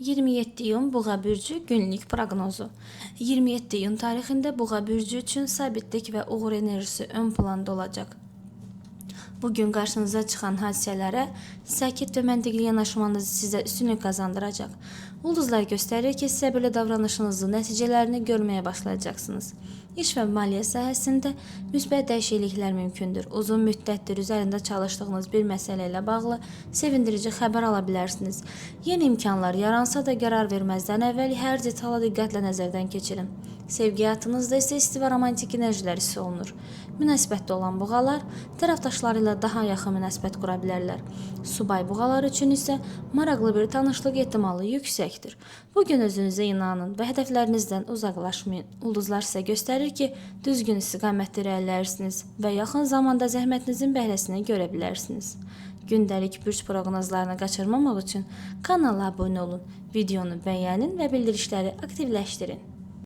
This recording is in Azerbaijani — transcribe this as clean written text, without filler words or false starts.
27 iyun Buğa bürcü günlük proqnozu. 27 iyun tarixində Buğa bürcü üçün sabitlik və uğur enerjisi ön planda olacaq. Bugün qarşınıza çıxan hadisələrə sakit və məntiqli yanaşmanız sizə üstünlük qazandıracaq. Ulduzlar göstərir ki, səbirli davranışınızın nəticələrini görməyə başlayacaqsınız. İş və maliyyə sahəsində müsbət dəyişikliklər mümkündür. Uzun müddətdir üzərində çalışdığınız bir məsələ ilə bağlı sevindirici xəbər ala bilərsiniz. Yeni imkanlar yaransa da qərar verməzdən əvvəl hər detalı diqqətlə nəzərdən keçirin. Sevgi həyatınızda isə isti və romantik enerjilər hiss olunur. Münasibətdə olan buğalar tərəfdaşları ilə daha yaxın münasibət qura bilərlər. Subay buğalar üçün isə maraqlı bir tanışlıq ehtimalı yüksəkdir. Bugün özünüzə inanın və hədəflərinizdən uzaqlaşmayın. Ulduzlar sizə göstərir ki, düzgün istiqamətdə irəliləyirsiniz və yaxın zamanda zəhmətinizin bəhrəsini görə bilərsiniz. Gündəlik bürc proqnozlarını qaçırmamaq üçün kanala abunə olun, videonu bəyənin və bildirişləri aktivləşdirin.